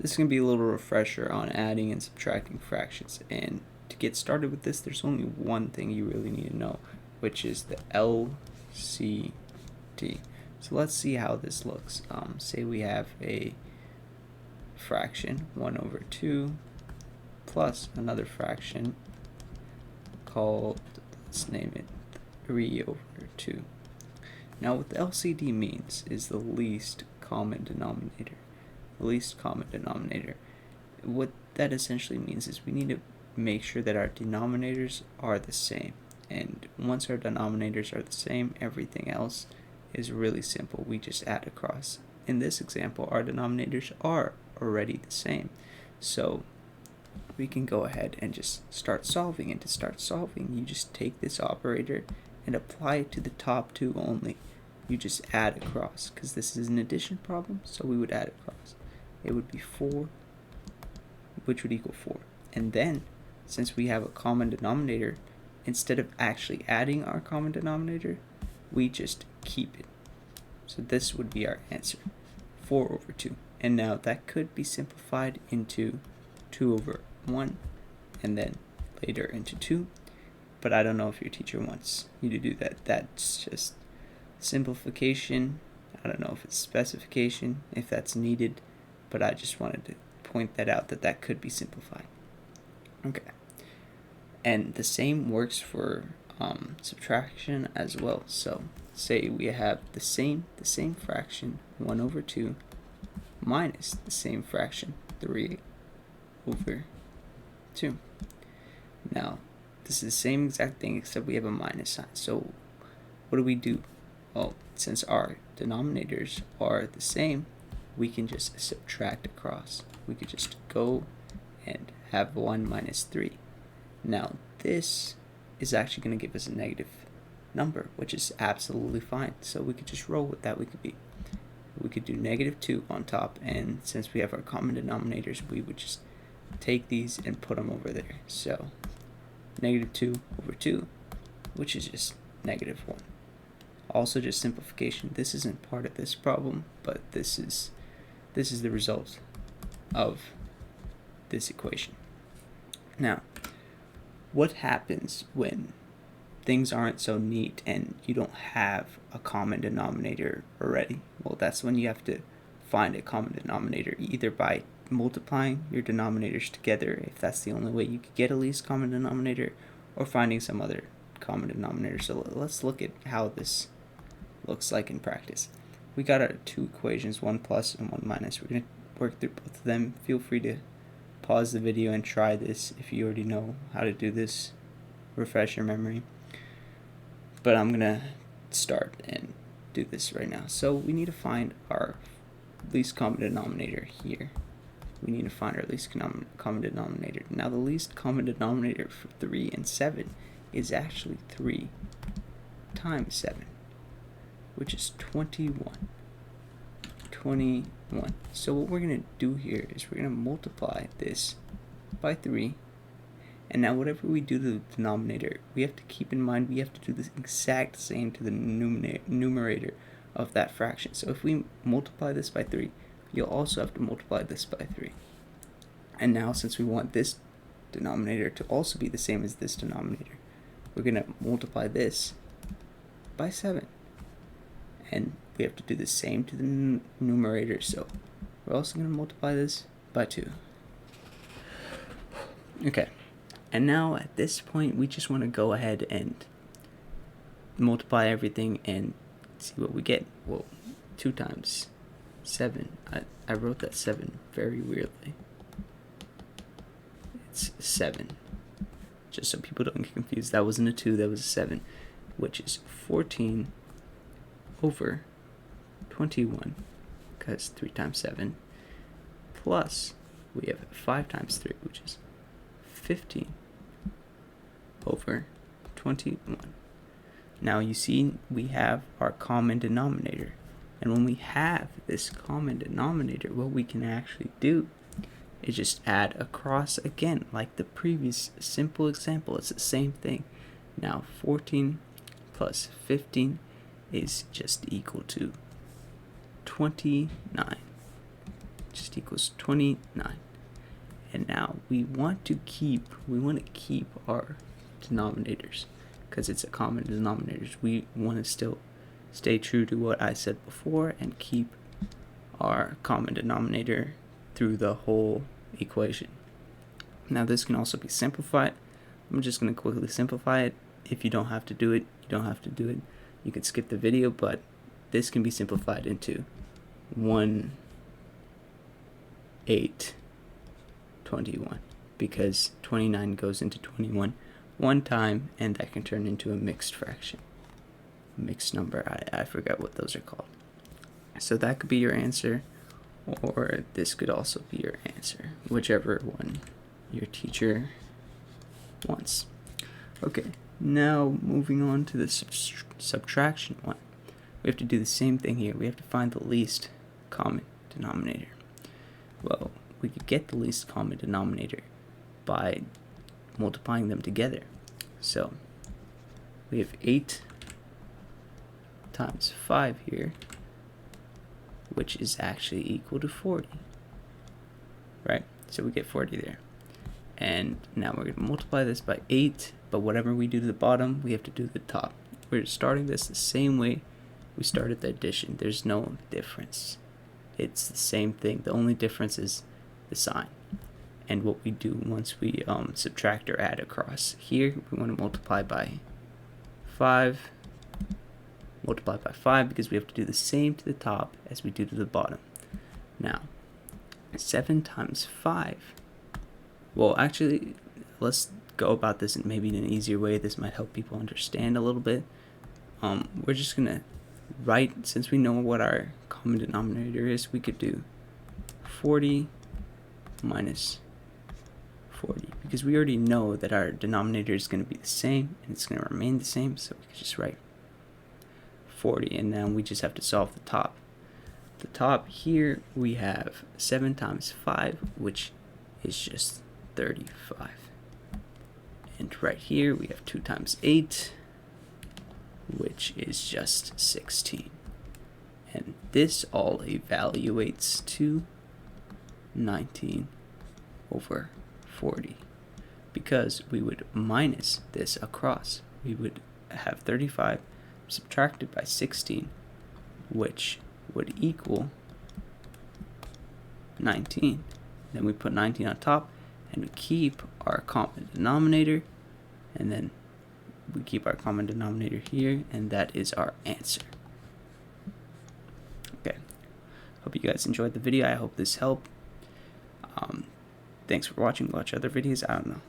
this is going to be a little refresher on adding and subtracting fractions. And to get started with this, there's only one thing you really need to know, which is the LCD. So let's see how this looks. Say we have a fraction 1 over 2 plus another fraction called, let's name it 3 over 2. Now what the LCD means is the least common denominator. The least common denominator. What that essentially means is we need to make sure that our denominators are the same. And once our denominators are the same, everything else is really simple. We just add across. In this example, our denominators are already the same. So we can go ahead and just start solving. And to start solving, you just take this operator and apply it to the top two only. You just add across, because this is an addition problem, so we would add across. It would be 4, which would equal 4. And then, since we have a common denominator, instead of actually adding our common denominator, we just keep it. So this would be our answer, 4 over 2. And now that could be simplified into 2 over 1, and then later into 2. But I don't know if your teacher wants you to do that. That's just simplification. I don't know if it's specification, if that's needed, but I just wanted to point that out, that could be simplified. Okay. And the same works for subtraction as well. So say we have the same fraction 1 over 2 minus the same fraction 3 over 2. Now this is the same exact thing, except we have a minus sign. So what do? Well, since our denominators are the same, we can just subtract across. We could just go and have 1 minus 3. Now this is actually going to give us a negative number, which is absolutely fine. So we could just roll with that. We could do negative 2 on top, and since we have our common denominators, we would just take these and put them over there. So negative 2 over 2, which is just negative 1. Also just simplification. This isn't part of this problem, but this is the result of this equation. Now, what happens when things aren't so neat and you don't have a common denominator already? Well, that's when you have to find a common denominator, either by multiplying your denominators together, if that's the only way you could get a least common denominator, or finding some other common denominator. So let's look at how this looks like in practice. We got our two equations, 1 plus and 1 minus. We're going to work through both of them. Feel free to pause the video and try this if you already know how to do this. Refresh your memory. But I'm going to start and do this right now. So we need to find our least common denominator here. We need to find our least common denominator. Now the least common denominator for 3 and 7 is actually 3 times 7, which is 21. 21. So what we're going to do here is we're going to multiply this by 3. And now whatever we do to the denominator, we have to keep in mind we have to do the exact same to the numerator of that fraction. So if we multiply this by 3, you'll also have to multiply this by 3. And now since we want this denominator to also be the same as this denominator, we're going to multiply this by 7. And we have to do the same to the numerator, so we're also going to multiply this by 2. Okay, and now at this point we just want to go ahead and multiply everything and see what we get. Well, 2 times 7, I wrote that 7 very weirdly. It's 7, just so people don't get confused. That wasn't a 2, that was a 7, which is 14 over 21, because 3 times 7, plus we have 5 times 3, which is 15 over 21. Now you see we have our common denominator, and when we have this common denominator, what we can actually do is just add across again, like the previous simple example. It's the same thing. Now 14 plus 15 is just equal to 29. just equals 29. And now we want to keep our denominators because it's a common denominator. We want to still stay true to what I said before and keep our common denominator through the whole equation. Now this can also be simplified. I'm just going to quickly simplify it. If you don't have to do it, you don't have to do it. You can skip the video, but this can be simplified into 1/8/21 because 29 goes into 21 one time, and that can turn into a mixed fraction, mixed number. I forgot what those are called. So that could be your answer, or this could also be your answer, whichever one your teacher wants. Okay, now moving on to the subtraction one. We have to do the same thing here. We have to find the least common denominator. Well, we could get the least common denominator by multiplying them together. So we have 8 times 5 here, which is actually equal to 40, right? So we get 40 there. And now we're going to multiply this by 8, but whatever we do to the bottom, we have to do to the top. We're starting this the same way we started the addition. There's no difference. It's the same thing. The only difference is the sign and what we do once we subtract or add across. Here we want to multiply by 5. Multiply by 5 because we have to do the same to the top as we do to the bottom. Now 7 times 5. Well, actually, let's go about this in maybe in an easier way. This might help people understand a little bit. We're just gonna write, since we know what our common denominator is, we could do 40 minus 40 because we already know that our denominator is going to be the same and it's going to remain the same, so we can just write 40, and now we just have to solve the top. The top here we have 7 times 5, which is just 35, and right here we have 2 times 8, which is just 16, and this all evaluates to 19 over 40 because we would minus this across. We would have 35 subtracted by 16, which would equal 19. Then we put 19 on top and we keep our common denominator, and then we keep our common denominator here, and that is our answer. Okay, hope you guys enjoyed the video. I hope this helped. Thanks for watching. Watch other videos. I don't know.